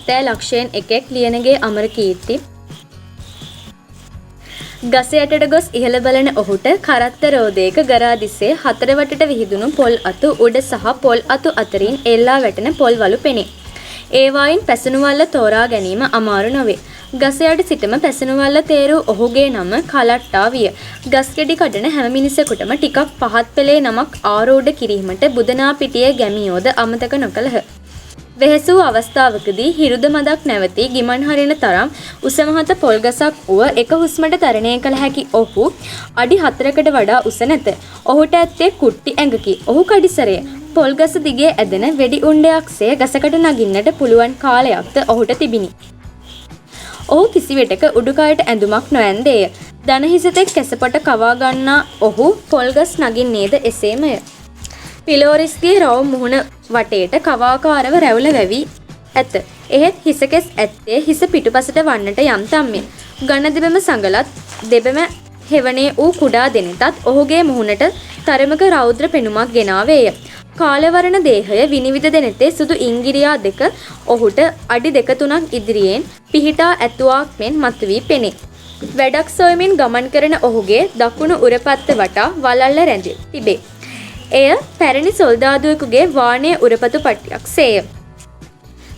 ඇත්තෑ ලක්ෂයෙන් එකෙක් ලියනගේ අමරකීර්ති ගසයටට ගොස් ඉහළ බලන ඔහුට කරත්ත රෝදයක ගරාදිස්සේ හතරවටට විහිදුණු පොල් අතු උඩ සහ පොල් අතු අතරින් එල්ලා වැටෙන පොල්වලු පෙනේ. ඒවායින් පැසනුවල්ල තෝරා ගැනීම අමාරු නොවේ. ගසයට සිටම පැසනුවල්ල තේරූ ඔහුගේ නම කලට්ටා විය. ගස්ගෙඩි කඩන හැම මිනිසෙකුටම ටිකක් පහත් පෙළේ නමක් ආරූඪ කිරීමට බුදනා පිටියේ ගැමියෝද අමතක නොකළහ. වෙහෙසූ අවස්ථාවකදී හිරුද මදක් නැවතී ගිමන් හරින තරම් උසමහත පොල් ගසක් වුව එක හුස්මට තරණය කළ හැකි ඔහු අඩි 4කට වඩා උස නැත. ඔහුට ඇත්තේ කුට්ටි ඇඟකි. ඔහු කඩිසරය. පොල් ගස දිගේ ඇදෙන වෙඩි උණ්ඩයක්සේ ගසකට නගින්නට පුළුවන් කාලයක්ද ඔහුට තිබිණි. ඔහු කිසිවිටක උඩුකයට ඇඳුමක් නොඇන්දේය. දනහිසතෙක් කැසපොට කවා ගන්නා ඔහු පොල් ගස් නගින්නේද එසේමය. පිලෝරිස්ගේ රවුම් මුහුණ වටේට කවාකාරව රැවුල වැවී ඇත. එහෙත් හිසකෙස් ඇත්තේ හිස පිටුපසට වන්නට යම් තම්ය. ගණ දෙබම සඟලත් දෙබම හෙවනේ වූ කුඩා දෙනෙතත් ඔහුගේ මුහුණට තරමක රෞද්‍ර පෙනුමක් ගෙනාවේය. කාලවරණ දේහය විනිවිද දෙනෙතේ සුදු ඉංගිරියා දෙක ඔහුට අඩි 2-3ක් ඉදිරියෙන් පිහිටා ඇතුවාක් මෙන් මතුවී පෙනේ. වැඩක් සොයමින් ගමන් කරන ඔහුගේ දකුණු උරපත්ත වටා වලල්ල රැඳී තිබේ. එය පැරණි සොල්දාදුවෙකුගේ වානේ උරපතු පටියක් සේය.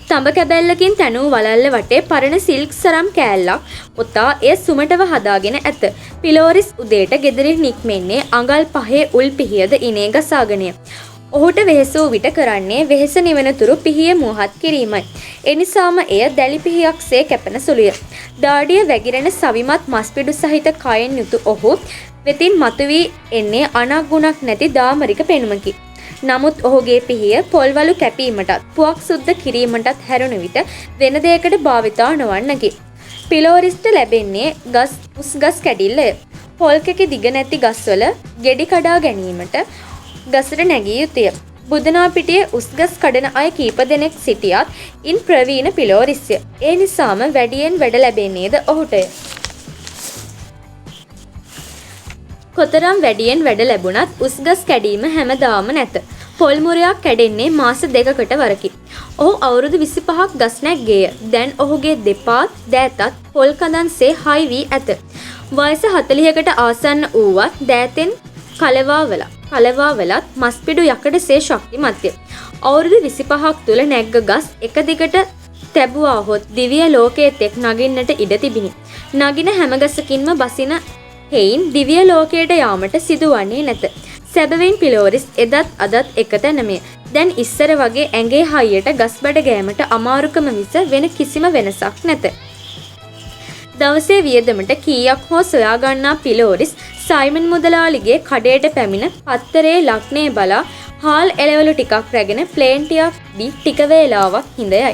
තඹ කැබැල්ලකින් තැනූ වලල්ල වටේ පරණ සිල්ක් සරම් කෑල්ලක් ඔතා එය සුමටව හදාගෙන ඇත. පිලෝරිස් උදේට ගෙදරින් නික්මෙන්නේ අඟල් 5 උල් පිහියද ඉනේ ගසාගෙනය. ඔහුට වෙහෙසූ විට කරන්නේ වෙහෙස නිවනතුරු පිහිය මුවහත් කිරීමයි. එනිසාම එය දැලි පිහියක්සේ කැපෙන සුළුය. දාඩිය වැగిරෙන සවිමත් මස්පිඩු සහිත කයෙන් යුතු ඔහු වෙතින් මතුවී එන්නේ අනක් ගුණක් නැති දාමරික පෙනුමකි. නමුත් ඔහුගේ පිහිය පොල්වලු කැපීමටත් පුවක් සුද්ධ කිරීමටත් හැරුණු විට වෙන දෙයකට භාවිතා නොවන්නකි. පිලෝරිස්ට ලැබෙන්නේ උස්ගස් කැඩිල්ලය. පොල්කෙකි දිග නැති ගස්වල ගෙඩි කඩා ගැනීමට ගසට නැගිය යුතුය. බුදනා පිටියේ උස්ගස් කඩන අය කීප දෙනෙක් සිටියත් ඉන් ප්‍රවීණ පිලෝරිස්ය. ඒ නිසාම වැඩියෙන් වැඩ ලැබෙන්නේද ඔහුටය. කොතරම් වැඩියෙන් වැඩ ලැබුණත් උස්ගස් කැඩීම හැමදාම නැත. පොල් මුරයක් කැඩෙන්නේ මාස 2කට වරකි. ඔහු අවුරුදු 25ක් ගස් නැග්ගේය. දැන් ඔහුගේ දෙපාත් දෑතත් පොල් කඳන්සේ හයි වී ඇත. වයස 40කට ආසන්න වූවත් දෑතෙන් කලවාවලත් මස්පිඩු යකඩසේ ශක්තිමත්ය. අවුරුදු 25ක් තුල නැග්ග ගස් එක දිගට තැබුවාහොත් දිව්‍ය ලෝකයේ තෙක් නගින්නට ඉඩ තිබිනි. නගින හැම ගසකින්ම බසින හේයින් දිව්‍ය ලෝකයට යාමට සිදුවන්නේ නැත. සැබවින් පිලෝරිස් එදත් අදත් එක තැනමය. දැන් ඉස්සර වගේ ඇඟේ හයියට ගස් බඩ ගෑමට අමාරුකම මිස වෙන කිසිම වෙනසක් නැත. දවසේ වියදමට කීයක් හෝ සොයා ගන්නා පිලෝරිස් සයිමන් මුදලාලිගේ කඩේට පැමිණ පත්තරේ ලක්නේ බලා හාල් එළවලු ටිකක් රැගෙන ප්ලේන් ටිකක් දී ටික වේලාවක් හිඳයයි.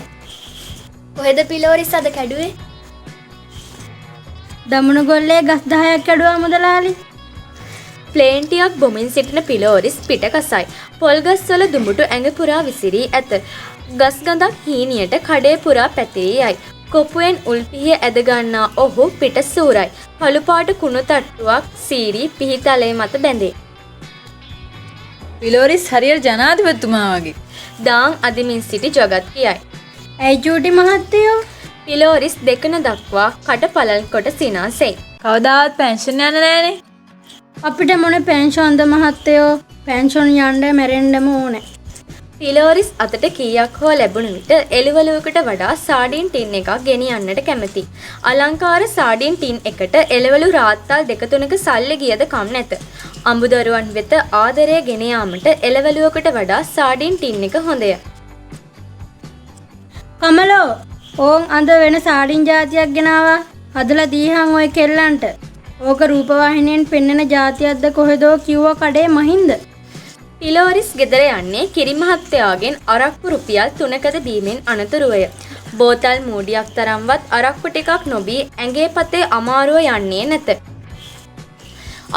කොහෙද පිලෝරිස් අද කැඩුවේ? දමුණු ගොල්ලේ ගස් 10ක් කැඩුවා මුදලාලි. ප්ලේන් ටිකක් බොමින් සිටින පිලෝරිස් පිටකසයි. පොල් ගස්වල දුඹුටු ඇඟ පුරා විසිරී ඇත. ගස් ගඳක් හීනියට කඩේ පුරා පැතිරී යයි. කොපුවෙන් උල්පිහිය ඇද ගන්නා ඔහු පිට සූරයි. කළුපාට කුණු තට්ටුවක් සීරී පිහිතලේ මත බැඳේ. පිලෝරිස් හරියට ජනාධිපතිතුමා වගේ. දාන් අදිමින් සිටි ජගත් කියයි. ඇයි චූටි මහත්තයෝ? පිලෝරිස් දෙකන දක්වා කට පළල් කොට සිනාසෙයි. කවදාවත් පෙන්ෂන් යන්න නෑනේ. අපිට මොන පෙන්ෂන්ද මහත්තයෝ? පෙන්ෂන් යන්න මැරෙන්නම ඕනේ. පිලෝරිස් අතට කීයක් හෝ ලැබුණු විට එළවලුවකට වඩා සාඩින් ටින් එකක් ගෙනියන්නට කැමැති. අලංකාර සාඩින් ටින් එකට එළවලු රාත්තල් 2-3ක සල්ලි ගියද කම් නැත. අඹදරුවන් වෙත ආදරය ගෙන යාමට එළවලුවකට වඩා සාඩින් ටින් එක හොඳය. කමලෝ ඕන් අද වෙන සාඩින් జాතියක් ගෙනාවා. හදලා දීහන් ඔය කෙල්ලන්ට. ඕක රූපවාහිනියෙන් පෙන්වන జాතියක්ද කොහෙදෝ කිව්වා කඩේ මහින්ද. පිලෝරිස් ගෙදර යන්නේ කිරි මහත්තයාගෙන් අරක්කු රුපියල් 3කද දීමෙන් අනතුරුවය. බෝතල් මූඩියක් තරම්වත් අරක්කු ටිකක් නොබී ඇඟේ පතේ අමාරුව යන්නේ නැත.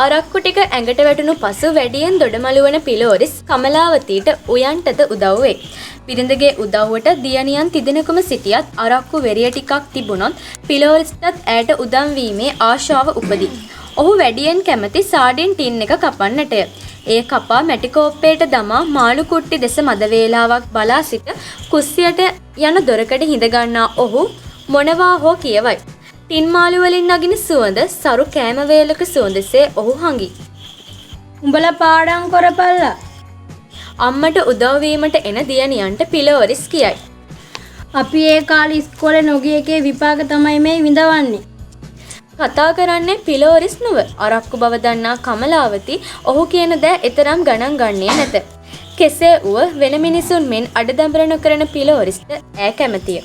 අරක්කු ටික ඇඟට වැටුණු පසු වැඩියෙන් දොඩමළු වන පිලෝරිස් කමලාවතීට උයන්ටද උදව් වේ. බිරිඳගේ උදව්වට දියණියන් තිදෙනෙකුම සිටියත් අරක්කු වෙරිය ටිකක් තිබුණොත් පිලෝරිස්ටත් ඇයට උදම් වීමේ ආශාව උපදී. ඔහු වැඩියෙන් කැමති සාඩින් ටින් එක කපන්නටය. ඒ කපා මැටි කෝප්පයට දමා මාළු කුට්ටි දෙස මද වේලාවක් බලා සිට කුස්සියට යන දොරකඩ හිඳ ගන්නා ඔහු මොනවා හෝ කියවයි. ටින් මාළු වලින් නගින සුවඳ සරු කෑම වේලක සුවඳසේ ඔහු හඟි. උඹලා පාඩම් කරපල්ලා. අම්මට උදව් වීමට එන දියණියන්ට පිලෝරිස් කියයි. අපි ඒ කාලේ ඉස්කෝලේ නොගිය එකේ විපාක තමයි මේ විඳවන්නේ. කතා කරන්නේ පිලෝරිස් නොව. අරක්කු බව දන්නා කමලාවති ඔහු කියන දෑ එතරම් ගණන් ගන්නේ නැත. කෙසේ වුව වෙන මිනිසුන් මෙන් අඩදඹර නොකරන පිලෝරිස්ට ඈ කැමතිය.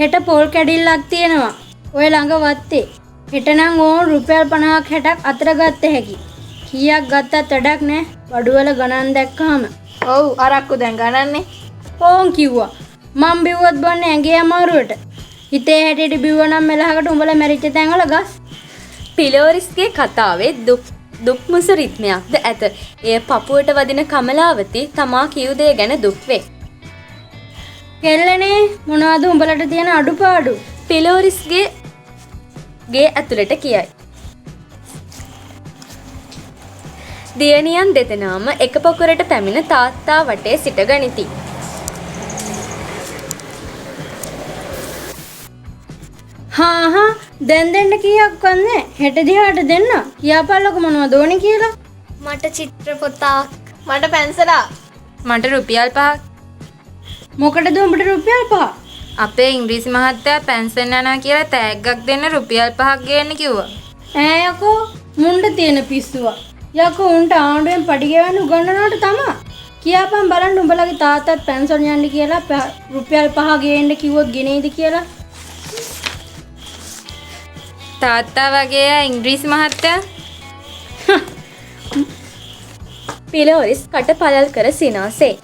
හෙට පොල් කැඩිල්ලක් තියෙනවා. ඔය ළඟ වත්තේ. හෙට නම් ඕන් රුපියල් 50ක් 60ක් අතර ගත්ත හැකි. කීයක් ගත්තත් වැඩක් නෑ. බඩුවල ගණන් දැක්කහම. ඔව් අරක්කු දැන් ගණන්නේ. ඕන් කිව්වා. මං බිව්වොත් බොන්නේ ඇඟේ අමාරුවට. හිතේ හැටියට බිව්වනම් මෙලහකට උඹලා මැරිච්ච තැන්වල ගස්. පිලෝරිස්ගේ කතාවේ දුක් මුසු රිද්මයක්ද ඇත. එය පපුවට වදින කමලාවති තමා කියු දේ ගැන දුක් වේ. කෙල්ලනේ මොනවද උඹලට තියෙන අඩුපාඩු? පිලෝරිස්ගේ ගේ ඇතුළට කියයි. දියණියන් දෙදෙනාම එක පොකුරට පැමිණ තාත්තා වටේ සිට ගනිති. හා දැන් දෙන්න කීයක් වන්නේ? හෙට දිහාට දෙන්න. කියාපල්ලක මොනවද ඕනේ කියලා. මට චිත්‍ර පොතක්. මට පැන්සලා. මට රුපියල් 5ක්. මොකටද උඹට රුපියල් 5? අපේ ඉංග්‍රීසි මහත්තයා පැන්සන් යනවා කියලා තෑග්ගක් දෙන්න රුපියල් 5ක් ගේන්න කිව්වා. ඈ යකෝ මුණ්ඩ තියෙන පිස්සුවා. යකෝ උන්ට ආණ්ඩුවෙන් පඩි ගෙවන්න උගන්වනවට තමා. කියාපන් බලන්න උඹලගේ තාත්තත් පෙන්ෂන් යන්න කියලා රුපියල් 5 ගේන්න කිව්වොත් ගෙනෙයිද කියලා. තාත්තා වගේ ඉංග්‍රීසි මහත්තයා. පිලෝරිස් කට පළල් කර සිනාසේ.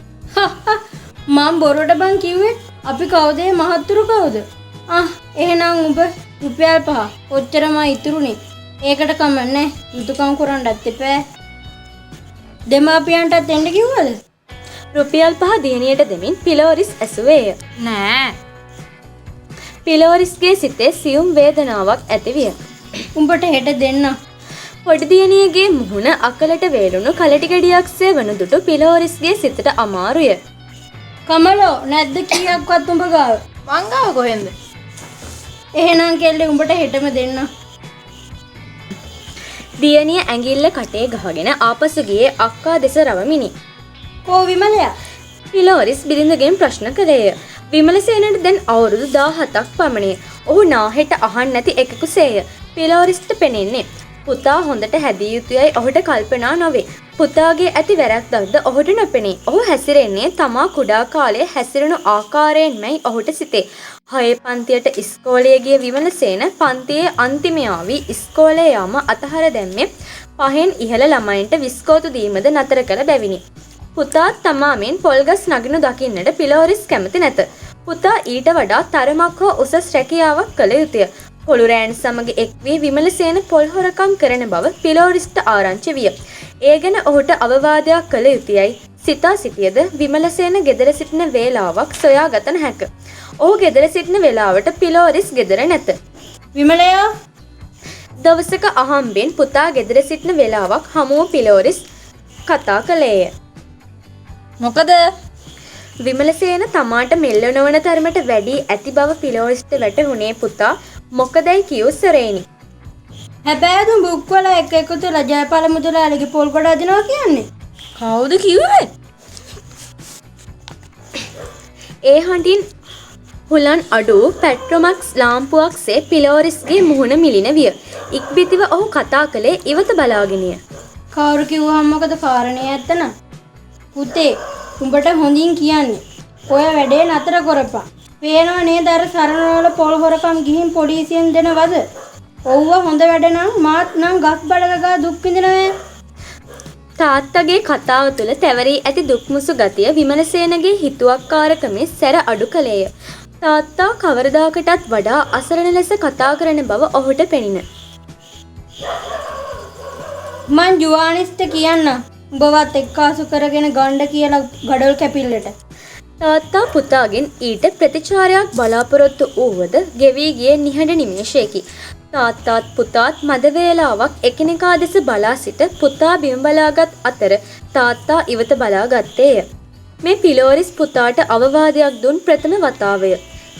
මම බොරුවට බං කිව්වේ අපි කවුද මහත්තුරු කවුද? එහෙනම් උඹ රුපියල් 5 ඔච්චරමයි ඉතුරුනේ. ඒකට කමන්නේ යුතුයකම් කරන්නත් එපා. දෙමාපියන්ටත් එන්න කිව්වද? රුපියල් 5 දියණියට දෙමින් පිලෝරිස් ඇසුවේය. නෑ. පිලෝරිස්ගේ සිතේ සියුම් වේදනාවක් ඇතිවිය. උඹට හෙට දෙන්න. පොඩි දියණියගේ මුහුණ අකලට වේලුණු කලටි ගෙඩියක්සේ වන දුටු පිලෝරිස්ගේ සිතට අමාරුය. කමලෝ නැද්ද කීයක්වත් උඹ ගාව? මං ගාව කොහෙන්ද? එහෙනම් කෙල්ලේ උඹට හෙටම දෙන්න. දියණිය ඇඟිල්ල කටේ ගහගෙන ආපසු ගියේ අක්කා දෙස රවමිනි. කෝ විමලයා? පිලෝරිස් බිරිඳගෙන් ප්‍රශ්න කළේය. විමලසේනට දැන් අවුරුදු 17ක් පමණය. ඔහු නාහෙට අහන්න නැති එකකුසේය. පිලෝරිස්ට පෙනෙන්නේ පුතා හොඳට හැදිය යුතුයයි ඔහුට කල්පනා නොවේ. පුතාගේ ඇති වැරැද්දක්ද ඔහුට නොපෙනේ. ඔහු හැසිරෙන්නේ තමා කුඩා කාලයේ හැසිරුණු ආකාරයෙන්මයි ඔහුට සිතේ. 6 පන්තියට ඉස්කෝලේ ගිය විමලසේන පන්තියේ අන්තිමයාවි ඉස්කෝලේ යාම අතහර දැම්මේ 5න් ඉහළ ළමයින්ට විස්කෝතු දීමද නතර කළ බැවිනි. පුතා තමාමෙන් පොල්ගස් නගිනු දකින්නට පිලෝරිස් කැමති නැත. පුතා ඊට වඩා තරමක් හෝ උසස් රැකියාවක් කළ යුතුය. පොළුරෑන් සමග එක් වී විමලසේන පොල් හොරකම් කරන බව පිලෝරිස්ට ආරංචි විය. ඒ ගැන ඔහුට අවවාදයක් කළ යුතුයයි සිතා සිටියද විමලසේන ගෙදර සිටින වේලාවක් සොයාගත නොහැක. ඔහු ගෙදර සිටින වේලාවට පිලෝරිස් ගෙදර නැත. විමලයා දවසක අහම්බෙන් පුතා ගෙදර සිටින වේලාවක් හමුව පිලෝරිස් කතා කළේය. මොකද? විමලසේන තමාට මෙල්ල නොවන තරමට වැඩි ඇති බව පිලෝරිස්ට වැටහුණේ පුතා මොකදයි කියූ සරේනි. හැබැයි දුම් බුක් වල එක එකතු වෙලා ජයපාල මුදලාලිගේ පොල් කොට අදිනවා කියන්නේ. කවුද කිව්වේ? ඒ හඬින් හුලන් අඩු පැට්‍රොමක්ස් ලාම්පුවක්සේ පිලෝරිස්ගේ මුහුණ මිලින විය. ඉක්බිතිව ඔහු කතා කළේ ඉවත බලාගෙනය. කවුරු කිව්වහම මොකද කාරණේ ඇත්තන? පුතේ උඹට හොඳින් කියන්නේ. ඔය වැඩේ නතර කරපන්. පේනව නේද අර සරණවල පොල් හොරකම් ගිහින් පොලිසියෙන් දෙනවද? ඔව්ව හොඳ වැඩ නම් මාත් නම් ගස් බඩගගා දුක් විඳිනවා. තාත්තගේ කතාව තුළ තැවරී ඇති දුක්මුසු ගතිය විමලසේනගේ හිතුවක්කාරකමේ සැර අඩු කළේය. තාත්තා කවරදාකටත් වඩා අසරණ ලෙස කතා කරන බව ඔහුට පෙනින. මං ජුවානිස්ට කියන්න උඹවත් එක්කාසු කරගෙන ගණ්ඩ කියලා ගඩොල් කැපිල්ලට. තාත්තා පුතාගෙන් ඊට ප්‍රතිචාරයක් බලාපොරොත්තු වූවද ගෙවී ගියේ නිහඬ නිමේෂයකි. තාත්තාත් පුතාත් මද වේලාවක් එකිනෙකා දෙස බලා සිට පුතා බිම බලාගත් අතර තාත්තා ඉවත බලා ගත්තේය. මේ පිලෝරිස් පුතාට අවවාදයක් දුන් ප්‍රථම වතාවය.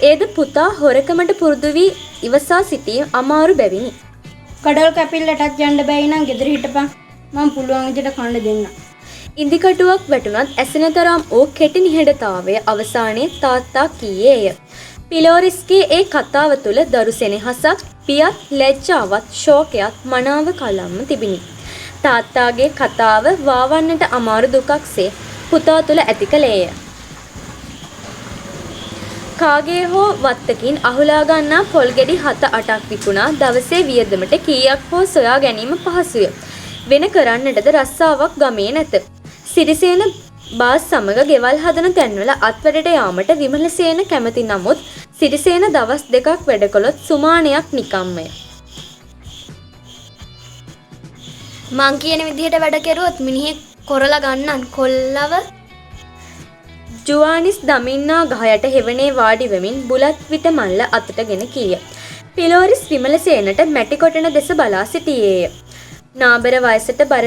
ඒද පුතා හොරකමට පුරුදු වී ඉවසා සිටීම අමාරු බැවිනි. කඩල් කැපිල්ලටත් යන්න බැයි නම් ගෙදර හිටපන්. මම පුළුවන් විදිහට කන්න දෙන්නම්. ඉන්දිකටුවක් වැටුණත් ඇසෙන තරම් වූ කෙටි නිහඬතාවය අවසානයේ තාත්තා කීයේය. පිලෝරිස්ගේ ඒ කතාව තුළ දරු සෙනෙහසක්, පියත්, ලැජ්ජාවත්, ශෝකයත් මනාව කලම්ම තිබිණි. තාත්තාගේ කතාව වාවන්නට අමාරු දුකක්සේ පුතා තුළ ඇති කළේය. කාගේ හෝ වත්තකින් අහුලා ගන්නා පොල් ගෙඩි 7-8ක් විකුණා දවසේ වියදමට කීයක් හෝ සොයා ගැනීම පහසුය. වෙන කරන්නටද රස්සාවක් ගමේ නැත. සිරිසේන බාස් සමග ගෙවල් හදන තැන්වල අත්වැඩට යාමට විමලසේන කැමති නමුත් සිරිසේන දවස් 2ක් වැඩ කළොත් සුමානයක් නිකම්මය. මං කියන විදිහට වැඩ කෙරුවොත් මිනිහෙක් කොරලා ගන්නන් කොල්ලව ජුවානිස් දමින්නා ගහයට හෙවනේ වාඩි වෙමින් බුලත් විට මල්ල අතටගෙන කීය. පිලෝරිස් විමලසේනට මැටි කොටන දෙස බලා සිටියේය. නාබර වයසට බර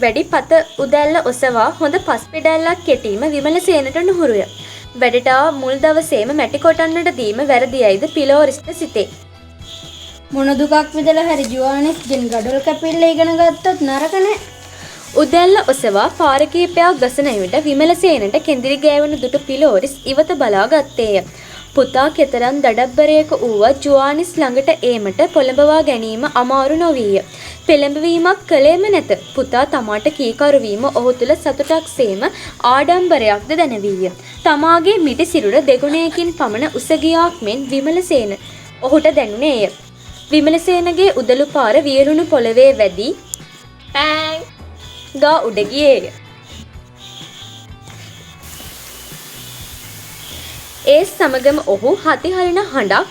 වැඩි පත උදැල්ල ඔසවා හොඳ පස් පෙඩැල්ලක් කෙටීම විමලසේනට නුහුරුය. වැඩට මුල් දවසේම මැටි කොටන්නට දීම වැරදියයිද පිලෝරිස්ට සිතේ. මොන දුකක් විඳලා හරි ජුවානිස් ගෙන් ගඩොල් කැපිල්ල ඉගෙන ගත්තොත් නරක නෑ. උදැල්ල ඔසවා පාර කීපයක් ගසන විට විමලසේනට කෙඳිරි ගෑවුණු දුටු පිලෝරිස් ඉවත බලා ගත්තේය. පුතා කෙතරම් දඩබ්බරයක වුවත් ජුවානිස් ළඟට ඒමට පොළඹවා ගැනීම අමාරු නොවීය. පෙළඹවීමක් කළේම නැත. පුතා තමාට කීකරු වීම ඔහු තුළ සතුටක් සේම ආඩම්බරයක්ද දැනවීය. තමාගේ මිටි සිරුර දෙගුණයකින් පමණ උස ගියාක් මෙන් විමලසේන ඔහුට දැනුනේය. විමලසේනගේ උදළු පාර වියලුණු පොළවේ වැදී පෑන් ගා උඩ ගියේය. ඒ සමගම ඔහු හතිහරින හඬක්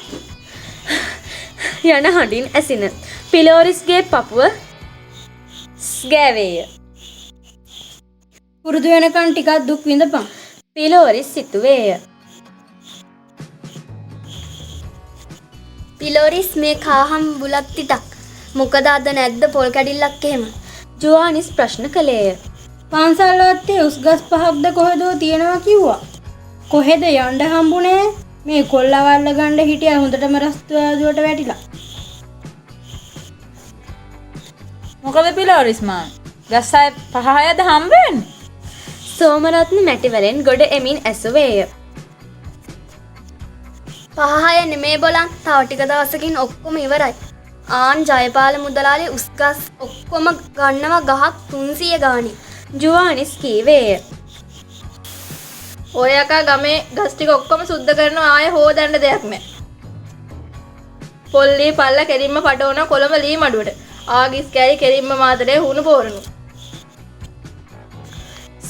යන හඬින් ඇසින පිලෝරිස්ගේ පපුව ගෑවේය. පුරුදු වෙනකන් ටිකක් දුක් විඳපන්. පිලෝරිස් සිතුවේය. පිලෝරිස් මේ කාහම් බුලත් ටිකක් මොකද අද නැද්ද පොල් කැඩිල්ලක් එහෙම? ජුවානිස් ප්‍රශ්න කළේය. පන්සල් වත්තේ උස්ගස් 5ක්ද කොහෙදෝ තියෙනවා කිව්වා. කොහෙද යන්න හම්බුනේ? මේ කොල්ලවල්ල ගන්න හිටියා හොඳටම රස්තුවාදුවට වැටිලා. මොකද පිලෝරිස් මාන්? ගස්සය 5-6ද හම්බෙන්නේ? සෝමරත්න මැටිවලෙන් ගොඩ එමින් ඇසුවේය. 5-6 නෙමේ බලන් තව ටික දවසකින් ඔක්කොම ඉවරයි. ආන් ජයපාල මුදලාලි උස්ගස් ඔක්කොම ගන්නවා ගහක් 300 ගානේ. ජුවානිස් කීවේය. ඔය යකා ගමේ ගස් ටික ඔක්කොම සුද්ධ කරනවා ආයෙ හොදන්න දෙයක් නැහැ. පොල්ලි පල්ල කෙලින්ම පටවන කොළඹ ලී මඩුවට. ආගිස් කැරි කෙලින්ම මාතරේ හුණු පෝරනු.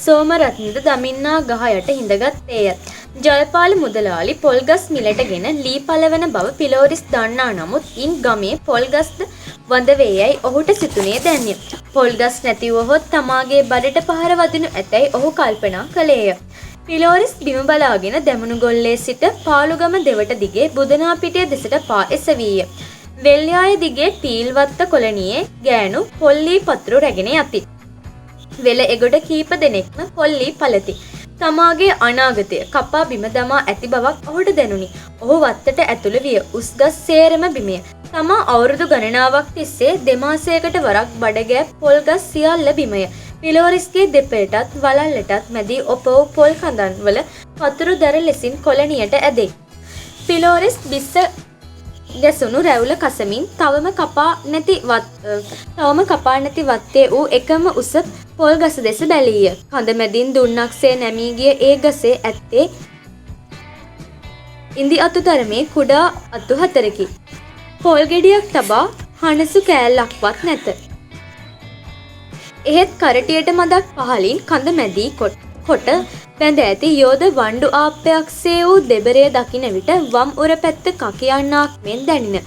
සෝමරත්නද දමින්නා ගහ යට හිඳගත්තේය. ජයපාල මුදලාලි පොල්ගස් මිලටගෙන ලී පලවන බව පිලෝරිස් දන්නා නමුත් ඉන් ගමේ පොල්ගස්ද වඳ වේයයි ඔහුට සිතුනේ දැන්ය. පොල්ගස් නැතිවහොත් තමාගේ බඩට පහර වදිනු ඇතැයි ඔහු කල්පනා කළේය. පිලෝරිස් බිම බලාගෙන දැමුණු ගොල්ලේ සිට පාලුගම දෙවට දිගේ බුදනා පිටිය දෙසට පා එසවීය. වෙල්යාය දිගේ පීල්වත්ත කොලනියේ ගෑනු පොල්ලී පතුරු රැගෙන යති. වෙල එගොඩ කීප දෙනෙක්ම පොල්ලී පලති. තමාගේ අනාගතය කපා බිම දමා ඇති බවක් ඔහුට දැනුනි. ඔහු වත්තට ඇතුළු විය. උස්ගස් සේරම බිමය. තමා අවුරුදු ගණනාවක් තිස්සේ දෙමාසයකට වරක් බඩගෑ පොල්ගස් සියල්ල බිමය. පිලෝරිස්ගේ දෙපෙටත් වලල්ලටත් මැදී ඔපව් පොල් කඳන් වල පතුරු දැර ලෙසින් කොලනියට ඇදේ. පිලෝරිස් බිස්ස ගැසුණු රැවුල කසමින් තවම කපා නැති වත්තේ වූ එකම උස පොල් ගස දෙස බැලීය. කඳ මැදින් දුන්නක්සේ නැමී ගිය ඒ ගසේ ඇත්තේ ඉන්දි අතු තරමේ කුඩා අතු 4කි. පොල් ගෙඩියක් තබා හනසු කෑල්ලක්වත් නැත. එහෙත් කරටියට මදක් පහලින් කඳ මැදී කොට බැඳ ඇති යෝධ වණ්ඩු ආප්පයක්සේ වූ දෙබරය දකින විට වම් උර පැත්ත කකියන්නාක් මෙන් දැනින.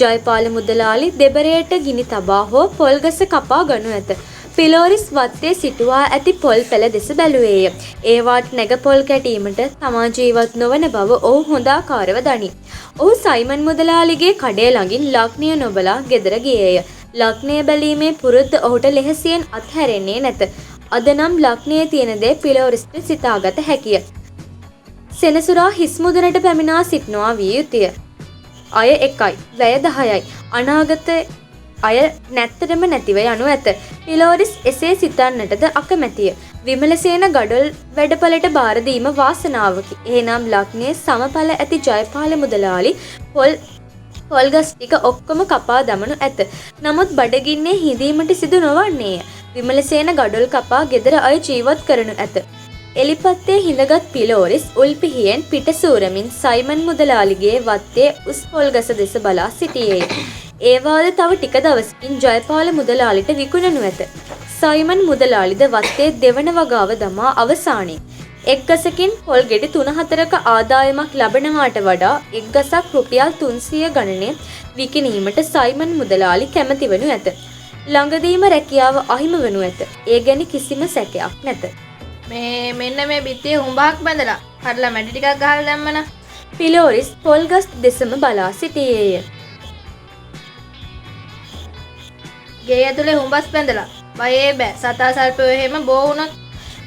ජයපාල මුදලාලි දෙබරයට ගිනි තබා හෝ පොල්ගස කපා ගනු ඇත. පිලෝරිස් වත්තේ සිටුවා ඇති පොල් පෙළ දෙස බැලුවේය. ඒවාට නැග පොල් කැටීමට තමා ජීවත් නොවන බව ඔහු හොඳාකාරව දනි. ඔහු සයිමන් මුදලාලිගේ කඩේ ළඟින් ලග්නය නොබලා ගෙදර ගියේය. ලග්නය බැලීමේ පුරුද්ද ඔහුට ලෙහෙසියෙන් අත්හැරෙන්නේ නැත. අද නම් ලග්නයේ තියෙන දේ පිලෝරිස්ට සිතාගත හැකිය. සෙනසුරා හිස් මුදනට පැමිණා සිටනවා විය යුතුය. අය 1යි, වැය 10යි. අනාගත අය නැත්තටම නැතිව යනු ඇත. පිලෝරිස් එසේ සිතන්නටද අකමැතිය. විමලසේන ගඩොල් වැඩපලට බාර දීම වාසනාවකි. එහෙනම් ලග්නයේ සමඵල ඇති ජයපාල මුදලාලි පොල්ගස් ටික ඔක්කොම කපා දමනු ඇත. නමුත් බඩගින්නේ හිඳීමට සිදු නොවන්නේය. විමලසේන ගඩොල් කපා ගෙදර අය ජීවත් කරනු ඇත. එලිපත්තේ හිඳගත් පිලෝරිස් උල්පිහියෙන් පිටසූරමින් සයිමන් මුදලාලිගේ වත්තේ උස් පොල්ගස දෙස බලා සිටියේය. ඒවාද තව ටික දවසකින් ජයපාල මුදලාලිට විකුණනු ඇත. සයිමන් මුදලාලිද වත්තේ දෙවන වගාව දමා අවසානයේ එක් ගසකින් පොල් ගෙඩි 3-4ක ආදායමක් ලබනවාට වඩා එක් ගසක් රුපියල් 300 ගණනේ විකිණීමට සයිමන් මුදලාලි කැමති වනු ඇත. ළඟදීම රැකියාව අහිමි වනු ඇත. ඒ ගැන කිසිම සැකයක් නැත. මේ මෙන්න මේ බිත්තියේ හුඹක් බැඳලා කඩලා මැටි ටිකක් ගහලා දැම්මන. පිලෝරිස් පොල්ගස් දෙසම බලා සිටියේය. ගේ ඇතුලේ හුඹස් බැඳලා බයේ බෑ සතා සල්පයෝ එහෙම බෝ වුණොත්.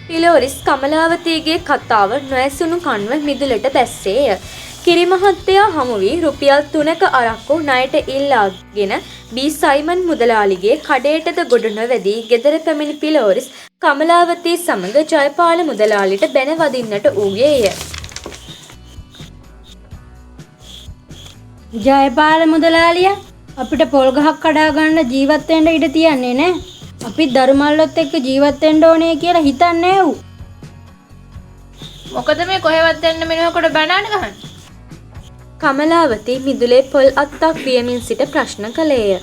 පිලෝරිස් කමලාවතීගේ කතාව නොඇසුණු කන්ව මිදුලට බැස්සේය. කිරි මහත්තයා හමු වී රුපියල් 3ක අරක්කු ණයට ඉල්ලාගෙන බී සයිමන් මුදලාලිගේ කඩේටද ගොඩ නොවැදී ගෙදර පැමිණි පිලෝරිස් කමලාවතී සමග ජයපාල මුදලාලිට බැන වදින්නට ඌගේය. ජයපාල මුදලාලියා අපිට පොල් ගහක් කඩා ගන්න ජීවත් වෙන්න ඉඩ තියන්නේ නැහැ. අපි දරුමල්ලොත් එක්ක ජීවත් වෙන්න ඕනේ කියලා හිතන්නේ ඌ. මොකද මේ කොහෙවත් යන්න මිනිහකට බැනන්න ගහන්නේ? කමලාවතී මිදුලේ පොල් අත්තක් වියමින් සිට ප්‍රශ්න කළේය.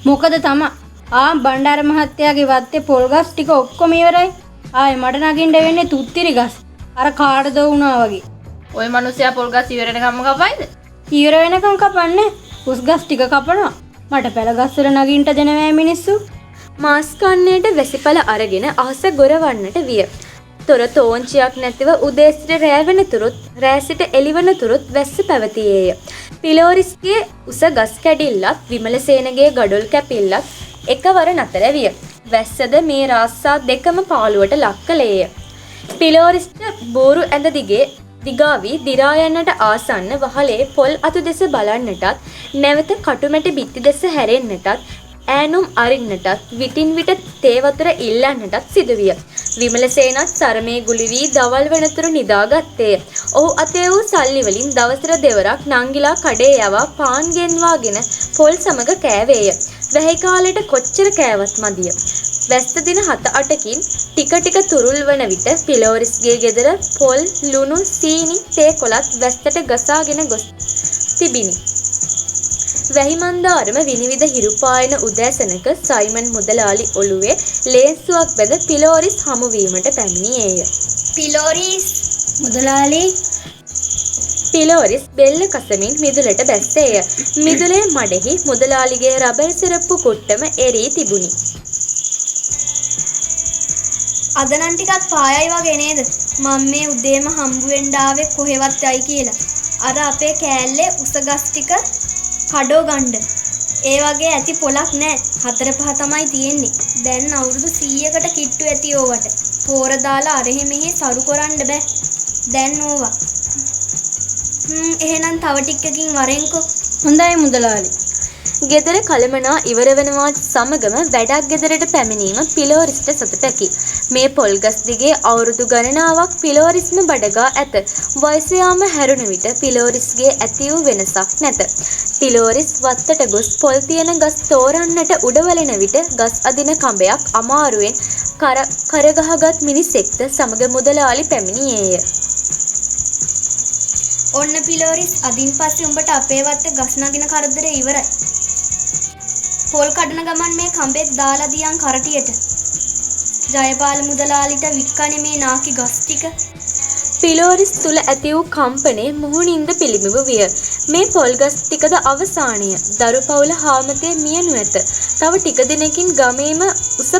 මොකද තමා බණ්ඩාර මහත්තයාගේ වත්තේ පොල් ගස් ටික ඔක්කොම ඉවරයි. ආයේ මට නගින්න වෙන්නේ තුත්තිරි ගස්. අර කාඩද වුණා වගේ. ওই මිනිස්සයා පොල් ගස් ඉවර වෙනකම්ම කපයිද? ඉවර වෙනකම් කපන්නේ. උස් ගස් ටික කපනවා. මට පැල ගස් වල නගින්න දෙනවා මිනිස්සු. මාස් කන්නේට වැසිපල අරගෙන අහස ගොරවන්නට විය. තොර තෝංචියක් නැතිව උදේ සිට රෑ වෙනතුරුත් රෑ සිට එළිවන තුරුත් වැස්ස පැවතියේය. පිලෝරිස්ගේ උස ගස් කැඩිල්ලත් විමලසේනගේ ගඩොල් කැපිල්ලත් එකවර නතර විය. වැස්සද මේ රාස්සා දෙකම පාළුවට ලක් කළේය. පිලෝරිස්ට බෝරු ඇඳ දිගාවී දිරා යන්නට ආසන්න වහලේ පොල් අතු දෙස බලන්නටත් නැවත කටුමැටි බිත්ති දෙස හැරෙන්නටත් ඈනුම් අරින්නටත් විටින් විට තේ වතුර ඉල්ලන්නටත් සිදුවිය. විමලසේනත් සරමේ ගුලි වී දවල් වෙනතුරු නිදාගත්තේය. ඔහු අතේ වූ සල්ලි වලින් දවසට දෙවරක් නංගිලා කඩේ යවා පාන් ගෙන්වාගෙන පොල් සමග කෑවේය. වැහි කාලෙට කොච්චර කෑවත් මදිය. වැස්ස දින 7-8කින් ටික ටික තුරුල් වන විට පිලෝරිස්ගේ ගෙදර පොල්, ලුණු, සීනි, තේ කොළත් වැස්සට ගසාගෙන ගොස් තිබිනි. වැහි මන්දාරම විනිවිද හිරු පායන උදෑසනක සයිමන් මුදලාලි ඔළුවේ ලේන්සුවක් බැඳ පිලෝරිස් හමු වීමට පැමිණියේය. පිලෝරිස් මුදලාලි පිලෝරිස් බෙල්ල කසමින් මිදුලට බැස්සේය. මිදුලේ මඩෙහි මුදලාලිගේ රබර් සිරප්පු කුට්ටම එරී තිබුණි. අද නම් ටිකක් පායයි වගේ නේද? මම මේ උදේම හම්බු වෙන්න ආවේ කොහෙවත් යයි කියලා. අර අපේ කෑල්ලේ උස ගස් ටික කඩෝ ගන්න. ඒ වගේ ඇති පොලක් නෑ. 4-5 තමයි තියෙන්නේ. දැන් අවුරුදු 100කට කිට්ටු ඇති ඕවට. පෝර දාලා අරහෙ මෙහෙ සරු කරන්න බෑ. දැන් ඕවා. එහෙනම් තව ටිකකින් වරෙන්කෝ. හොඳයි මුදලාලි. ගෙදර කලමනා ඉවර වෙනවාත් සමගම වැඩක් ගෙදරට පැමිණීම පිලෝරිස්ට සතුටකි. මේ පොල්ගස් දිගේ අවුරුදු ගණනාවක් පිලෝරිස්ම බඩගා ඇත. වයස යාම හැරුණු විට පිලෝරිස්ගේ ඇති වූ වෙනසක් නැත. පිලෝරිස් වත්තට ගොස් පොල් තියෙන ගස් තෝරන්නට උඩවලෙන විට ගස් අදින කඹයක් අමාරුවෙන් කරගහගත් මිනිසෙක්ද සමග මුදලාලි පැමිණියේය. ඔන්න පිලෝරිස් අදින් පස්සේ උඹට අපේ වත්තේ ගස් නගින කරදරේ ඉවරයි. පොල් කඩන ගමන් මේ කඹෙත් දාලා දියන් කරටියට. ජයපාල මුදලාලිට වික්කනේ මේ නාකි ගස් ටික. පිලෝරිස් තුල ඇති වූ කම්පනය මුහුණින්ද පිළිඹු විය. මේ පොල්ගස් ටිකද අවසානය. දරු පවුල හාමතේ මියනු ඇත. තව ටික දිනකින් ගමේම උස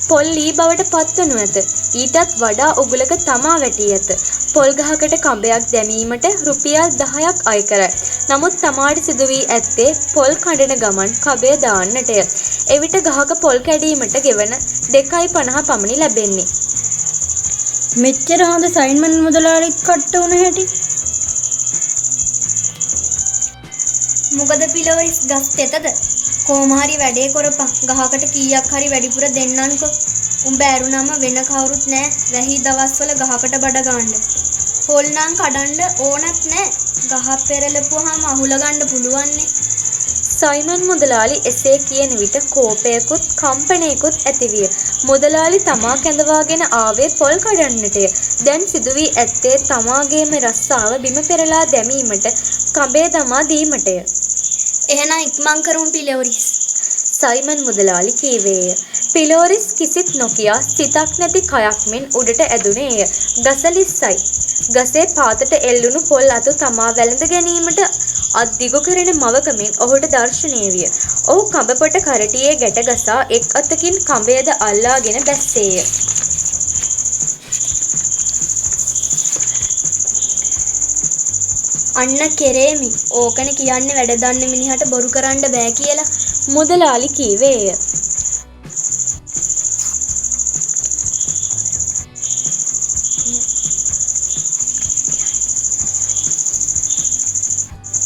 පොල් ලී බවට පත්වනු ඇත. ඊටත් වඩා උගලක තමා වැටී ඇත. පොල් ගහකට කඹයක් දැමීමට රුපියල් 10ක් අය කරයි. නමුත් තමාට සිදු වී ඇත්තේ පොල් කඩන ගමන් කබය දාන්නටය. එවිට ගහක පොල් කැඩීමට ගෙවන 2.50 පමණි ලැබෙන්නේ. මෙච්චර හොඳ සයිමන් මුදලාලිත් කට්ට වුණ හැටි. මොකද පිලෝරිස් ගස් තෙතද? කොහොම හරි වැඩේ කරපන්. ගහකට කීයක් හරි වැඩිපුර දෙන්නන්කෝ. උඹ ඇරුණම වෙන කවුරුත් නෑ වැහි දවස්වල ගහකට බඩ ගන්න. පොල් නම් කඩන්න ඕනත් නෑ. ගහ පෙරලපුවාම අහුල ගන්න පුළුවන්නේ. සයිමන් මුදලාලි එසේ කියන විට කෝපයකුත් කම්පනයකුත් ඇතිවිය. මුදලාලි තමා කැඳවාගෙන ආවේ පොල් කඩන්නටය. දැන් සිදු වී ඇත්තේ තමාගේම රස්සාව බිම පෙරලා දැමීමට කඹේ දමා දීමටය. එහෙනම් ඉක්මන් කරමු පිලෝරිස්. සයිමන් මුදලාලි කීවේය. පිලෝරිස් කිසිත් නොකියා සිතක් නැති කයක් මෙන් උඩට ඇදුනේය. ගසලිස්සයි. ගසේ පාතට එල්ලුණු පොල් අතු තමා වැළඳ ගැනීමට අත්දිගු කරන මවකමින් ඔහුට දර්ශනය විය. ඔහු කඹපොට කරටියේ ගැට ගසා එක් අතකින් කඹයද අල්ලාගෙන බැස්සේය. අන්න කෙරේමි. ඕකන කියන්නේ වැඩ දන්න මිනිහට බොරු කරන්න බෑ කියලා. මුදලාලි කීවේය.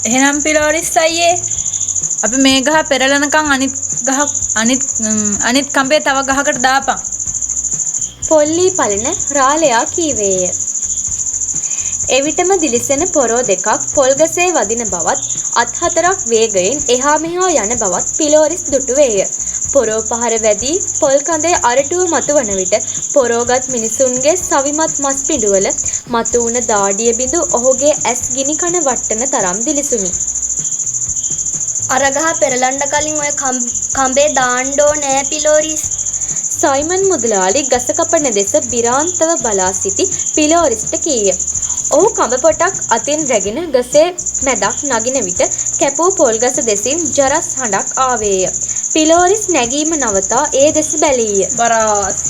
එහෙනම් පිලෝරිස් අයියේ අපි මේ ගහ පෙරලනකම් අනිත් කඹේ තව ගහකට දාපන්. පොල්ලි පලන රාලයා කීවේය. එවිටම දිලිසෙන පොරෝ දෙකක් පොල්ගසේ වදින බවත් අත් හතරක් වේගයෙන් එහා මෙහා යන බවත් පිලෝරිස් දුටුවේය. පොරෝ පහර වැදී පොල් කඳේ අරටුව මතුවන විට පොරෝගත් මිනිසුන්ගේ සවිමත් මස් පිඬුවල මතු වුණ දාඩිය බිඳු ඔහුගේ ඇස් ගිනි කන වට්ටන තරම් දිලිසුනි. අර ගහ පෙරලන්න කලින් ඔය කඹේ දාන්න ඕනේ පිලෝරිස්. සයිමන් මුදලාලි ගස කපන දෙස බිරාන්තව බලා සිටි පිලෝරිස්ට කීය. ඔහු කඹ පොටක් අතින් රැගෙන ගසේ මැදක් නගින විට කැපූ පොල් ගස දෙසින් ජරස් හඬක් ආවේය. පිලෝරිස් නැගීම නවතා ඒ දෙස බැලීය. බරාස්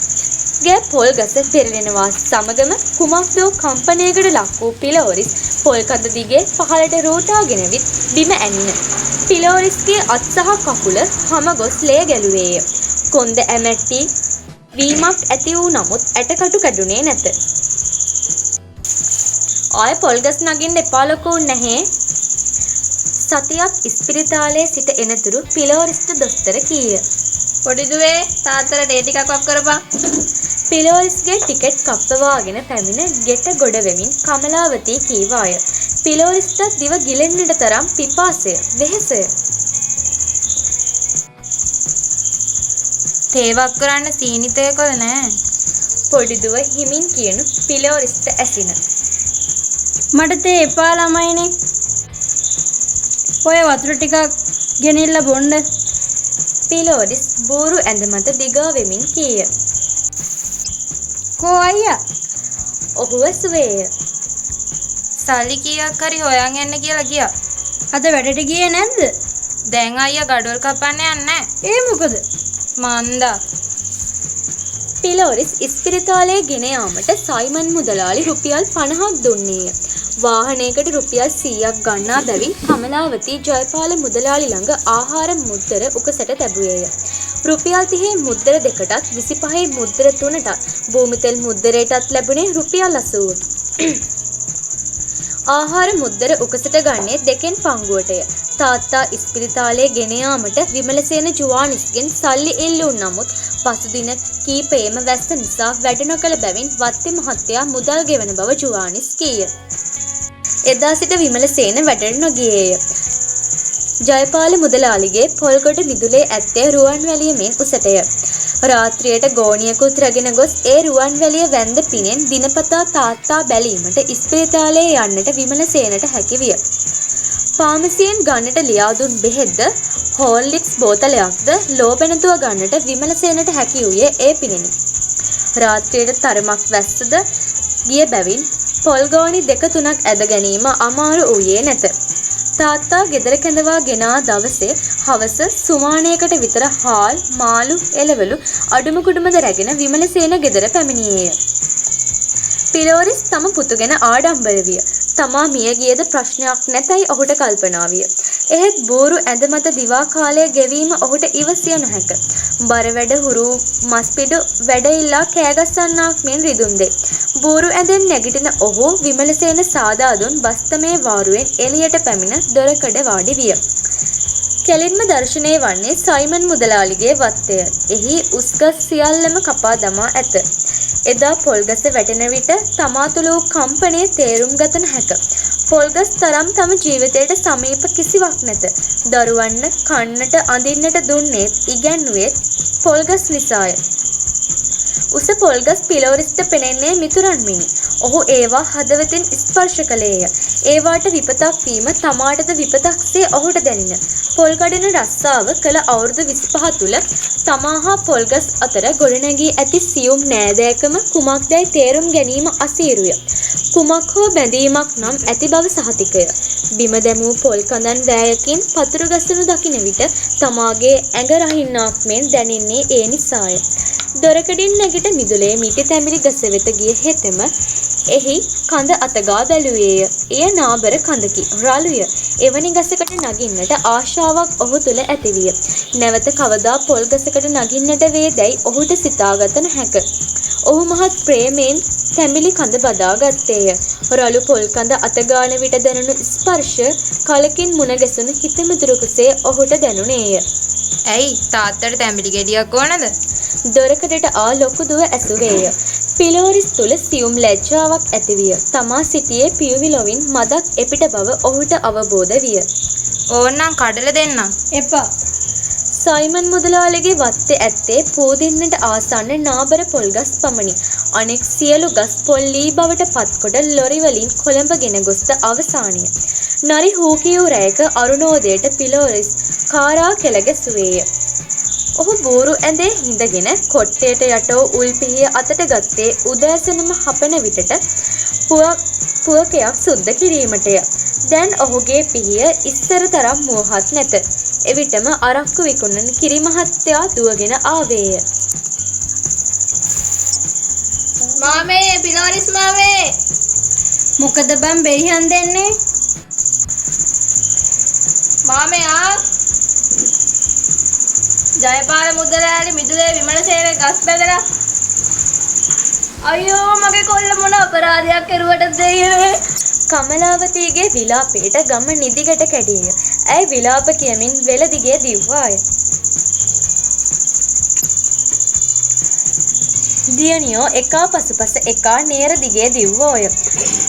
ගේ පොල් ගස පෙරලෙනවා සමගම කුමක්දෝ කම්පනයකට ලක් වූ පිලෝරිස් පොල් කඳ දිගේ පහළට රෝටාගෙන විත් බිම ඇනින. පිලෝරිස්ගේ අත් සහ කකුල හැම ගොස් ලේ ගැලුවේය. කොන්ද ඇමැට්ටි වීමක් ඇති වූ නමුත් ඇටකටු කැඩුනේ නැත. ආය පොල්ගස් නගින්න එපා ලොකෝ නැහැ. සතියක් ඉස්පිරිතාලේ සිට එනතුරු පිලෝරිස්ට දොස්තර කීය. පොඩි දුවේ තාත්තට ඩේ ටිකක් වක් කරපන්. පිලෝරිස්ගේ ටිකට් කප්පවාගෙන පැමිණ ගෙට ගොඩ වෙමින් කමලාවතී කීවාය. පිලෝරිස්ට දිව ගිලෙන්නට තරම් පිපාසය, වෙහෙසය. තේවක් කරන්න සීනිතය කොල නෑ. පොඩි දුව හිමින් කියනු පිලෝරිස්ට ඇසින. මට තේ එපා ළමයිනේ. ඔය වතුර ටිකක් ගෙනිල්ල බොන්න. පිලෝරිස් බෝරු ඇඳ මත දිගා වෙමින් කීය. කෝ අයියා? ඔහු ඇසුවේය. සල්ලි කීයක් හරි හොයන් එන්න කියලා ගියා. අද වැඩට ගියේ නැද්ද? දැන් අයියා ගඩොල් කපන්න යන්නේ. ඒ මොකද? මන්දා. පිලෝරිස් ඉස්පිරිතාලේ ගෙන යාමට සයිමන් මුදලාලි රුපියල් 50ක් දුන්නේය. වාහනයකට රුපියල් 100ක් ගන්නා බැවින් කමලාවතී ජයපාල මුදලාලි ළඟ ආහාර මුද්දර උකසට තැබුවේය. රුපියල් 30 මුද්දර දෙකටත් 25 මුද්දර තුනටත් භූමිතෙල් මුද්දරයටත් ලැබුණේ රුපියල් 80ක්. ආහාර මුද්දර උකසට ගන්නේ දෙකෙන් පංගුවටය. තාත්තා ඉස්පිරිතාලේ ගෙන යාමට විමලසේන ජුවානිස්ගෙන් සල්ලි ඉල්ලූ නමුත් පසුදින කීපයේම වැස්ස නිසා වැඩ නොකළ බැවින් වත්තේ මහත්තයා මුදල් ගෙවන බව ජුවානිස් කීය. එදා සිට විමලසේන වැඩට නොගියේය. ජයපාල මුදලාලිගේ පොල්ගොඩ මිදුලේ ඇත්තේ රුවන්වැලිය මෙන් උසටය. රාත්‍රියට ගෝණියකුත් රැගෙන ගොස් ඒ රුවන්වැලිය වැන්ද පිනෙන් දිනපතා තාත්තා බැලීමට ඉස්පිරිතාලේ යන්නට විමලසේනට හැකි විය. ෆාමසියෙන් ගන්නට ලියා දුන් බෙහෙත්ද හෝර්ලික්ස් බෝතලයක්ද ලෝබැනතුව ගන්නට විමලසේනට හැකි වූයේ ඒ පිනෙනි. රාත්‍රියට තරමක් වැස්සද ගිය බැවින් පොල්ගෝනි 2-3ක් ඇද ගැනීම අමාරු වූයේ නැත. තාත්තා ගෙදර කැඳවා ගෙනා දවසේ හවස සුමානයකට විතර හාල්, මාළු, එළවලු අඩුම කුඩුමද රැගෙන විමලසේන ගෙදර පැමිණියේය. පිලෝරිස් තම පුතු ගැන ආඩම්බර විය. තමා මිය ගියද ප්‍රශ්නයක් නැතයි ඔහුට කල්පනා විය. එහෙත් බෝරු ඇඳ මත දිවා කාලය ගෙවීම ඔහුට ඉවසිය නොහැක. බර වැඩ හුරු මස්පිඩු වැඩ ඉල්ලා කෑගස්සන්නාක් මෙන් රිදුම් දෙයි. බෝරු ඇඳෙන් නැගිටින ඔහු විමලසේන සාදා දුන් බස්තමේ වාරුවෙන් එළියට පැමිණ දොරකඩ වාඩි විය. කෙලින්ම දර්ශනය වන්නේ සයිමන් මුදලාලිගේ වත්තය. එහි උස්ගස් සියල්ලම කපා දමා ඇත. එදා පොල්ගස වැටෙන විට තමා තුළ වූ කම්පනය තේරුම් ගත නොහැක. පොල්ගස් තරම් තම ජීවිතයට සමීප කිසිවක් නැත. දරුවන්න කන්නට අඳින්නට දුන්නේත් ඉගැන්නුවේත් පොල්ගස් නිසාය. උස පොල්ගස් පිලෝරිස්ට පෙනෙන්නේ මිතුරන් මිනි. ඔහු ඒවා හදවතින් ස්පර්ශ කළේය. ඒවාට විපතක් වීම තමාටද විපතක්සේ ඔහුට දැනින. පොල් කඩන රස්සාව කළ අවුරුදු 25 තුල තමා හා පොල්ගස් අතර ගොඩනැගී ඇති සියුම් නෑදෑකම කුමක්දැයි තේරුම් ගැනීම අසීරුය. කුමක් හෝ බැඳීමක් නම් ඇති බව සහතිකය. බිම දැමූ පොල් කඳන් වෑයකින් පතුරු ගසනු දකින විට තමාගේ ඇඟ රහින්නාක් මෙන් දැනෙන්නේ ඒ නිසාය. දොරකඩින් නැගිට මිදුලේ මිටි තැඹිලි ගස වෙත ගිය හෙතෙම එහි කඳ අතගා බැලුවේය. එය නාබර කඳකි. රළුය. එවැනි ගසකට නගින්නට ආශාවක් ඔහු තුළ ඇතිවිය. නැවත කවදා පොල් ගසකට නගින්නට වේදැයි ඔහුට සිතාගත නොහැක. ඔහු මහත් ප්‍රේමයෙන් තැඹිලි කඳ බදා ගත්තේය. රළු පොල් කඳ අතගාන විට දැනුණු ස්පර්ශ කලකින් මුණ ගැසුණු හිතමිතුරු කුසේ ඔහුට දැනුණේය. ඇයි තාත්තට තැඹිලි ගෙඩියක් ඕනද? දොරකඩට ආ ලොකු දුව ඇසුවේය. පිලෝරිස් තුළ සියුම් ලැජ්ජාවක් ඇතිවිය. තමා සිටියේ පියවිලොවින් මදක් එපිට බව ඔහුට අවබෝධ විය. ඕන්නම් කඩලා දෙන්නම්. එපා. සයිමන් මුදලාලිගේ වත්තේ ඇත්තේ පෝදින්නට ආසන්න නාබර පොල්ගස් පමණි. අනෙක් සියලු ගස් පොල් ලී බවට පත්කොට ලොරි වලින් කොළඹගෙන ගොස්ද අවසානය. නරි හූ කියූ රැයක අරුණෝදයට පිලෝරිස් කාරා කෙළ ගැසුවේය. ඔහු බෝරු ඇඳේ හිඳගෙන කොට්ටයට යටෝ උල් පිහිය අතට ගත්තේ උදෑසනම හපන විටට පුවකයක් සුද්ධ කිරීමටය. දැන් ඔහුගේ පිහිය ඉස්සර තරම් මෝහත් නැත. එවිටම අරක්කු විකුණන කිරි මහත්තයා දුවගෙන ආවේය. මාමේ පිලෝරිස් මාමේ මොකද බං බෙරිහන් දෙන්නේ? මාමේ ජයපාල මුදලාලි මිදුලේ විමලසේන ගස් බැඳලා අයියෝ මගේ කොල්ල මොන අපරාධයක් කරුවටද දෙයියනේ. කමලාවතීගේ විලාපයට ගම නිදිගට කැඩිය. ඇය විලාප කියමින් වෙල දිගේ දිව්වාය. දියණියෝ එකා පසුපස එකා නේර දිගේ දිව්වෝය.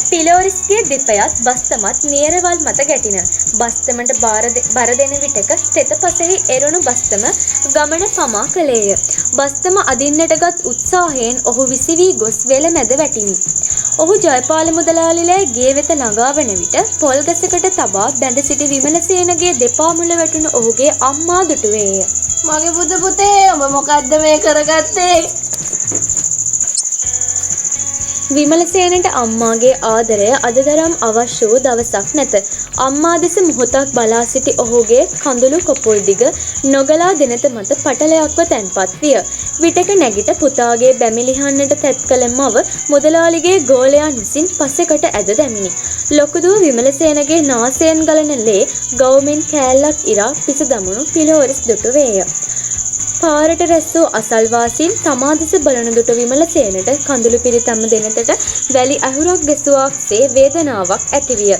පිලෝරිස්ගේ දෙපයත් බස්තමත් නේරවල් මත ගැටින. බස්තමට බර දෙන විටක තෙතපසෙහි එරුණු බස්තම ගමන පමා කළේය. බස්තම අදින්නටගත් උත්සාහයෙන් ඔහු විසිවී ගොස් වෙල මැද වැටිනි. ඔහු ජයපාල මුදලාලිලෑ ගේ වෙත ළඟා වන විට පොල් ගසකට තබා බැඳ සිටි විමලසේනගේ දෙපා මුල වැටුණු ඔහුගේ අම්මා දුටුවේය. මගේ පුතේ ඔබ මොකද්ද මේ කරගත්තේ? විමලසේනට අම්මාගේ ආදරය අදතරම් අවශ්‍ය වූ දවසක් නැත. අම්මා දෙස මොහොතක් බලා සිටි ඔහුගේ කඳුළු කොපුල් දිග නොගලා දෙනත මත පටලයක්ව තැන්පත් විය. විටක නැගිට පුතාගේ බැමිලිහන්නට තැත් කළ මව මුදලාලිගේ ගෝලයන් විසින් පසෙකට ඇද දැමිනි. ලොකුදුව විමලසේනගේ නාසයෙන් ගලන ලේ ගවුමින් කෑල්ලක් ඉරා පිස දමුණු පිලෝරිස් දුටුවේය. පාරට රැස්සූ අසල්වාසීන් තමා දෙස බලන දුටු විමලසේනට කඳුළු පිරිතම දෙනතට වැලි අහුරක් ගැසුවාක්සේ වේදනාවක් ඇතිවිය.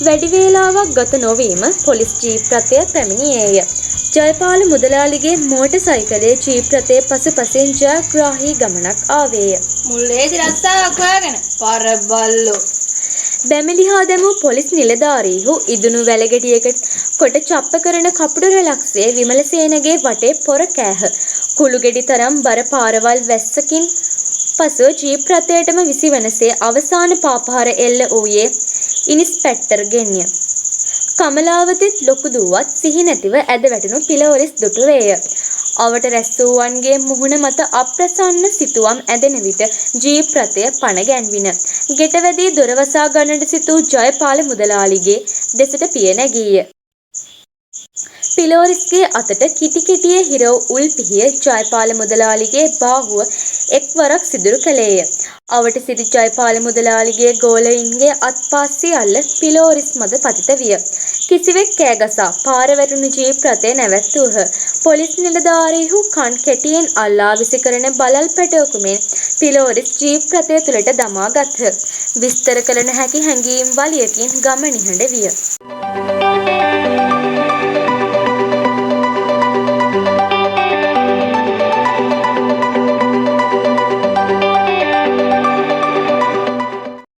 වැඩි වේලාවක් ගත නොවීම පොලිස් ජීප් රථය පැමිණියේය. ජයපාල මුදලාලිගේ මෝටර් සයිකලයේ ජීප් රථයේ පසුපසින් ජයග්‍රාහී ගමනක් ආවේය. මුල්ලේසි රස්සාවක් හොයාගෙන පරබල්ලෝ. බැමිලිහා දැමූ පොලිස් නිලධාරීහු ඉදුණු වැලගෙඩියකට කොට චප්ප කරන කපුඩු රැලක්සේ විමලසේනගේ වටේ පොර කෑහ. කුළුගෙඩි තරම් බර පාරවල් වැස්සකින් පසු ජීප් රථයටම විසිවනසේ අවසාන පාපහර එල්ල වූයේ ඉනිස්පෙක්ටර් ගෙන්ය. කමලාවතිත් ලොකු දුවත් සිහි නැතිව ඇද වැටුණු පිලෝරිස් දුටුවේය. අවට රැස් වූවන්ගේ මුහුණ මත අප්‍රසන්න සිතුවම් ඇදෙන විට ජීප් රථය පණ ගැන්වින. ගෙටවැදී දොර වසා ගන්නට සිතූ ජයපාල මුදලාලිගේ දෙසට පිය නැගීය. පිලෝරිස්ගේ අතට කිටි කිටියේ හිර වූ උල් පිහිය ජයපාල මුදලාලිගේ බාහුව එක්වරක් සිදුරු කළේය. අවට සිටි ජයපාල මුදලාලිගේ ගෝලයින්ගේ අත්පා සියල්ල පිලෝරිස් මත පතිත විය. කිසිවෙක් කෑගසා පාර වැටුණු ජීප් රථය නැවැත්වූහ. පොලිස් නිලධාරීහු කන් කෙටියෙන් අල්ලා විසි කරන බලල් පැටවකු මෙන් පිලෝරිස් ජීප් රථය තුළට දමා ගත්හ. විස්තර කළ නොහැකි හැඟීම් වලියකින් ගම නිහඬ විය.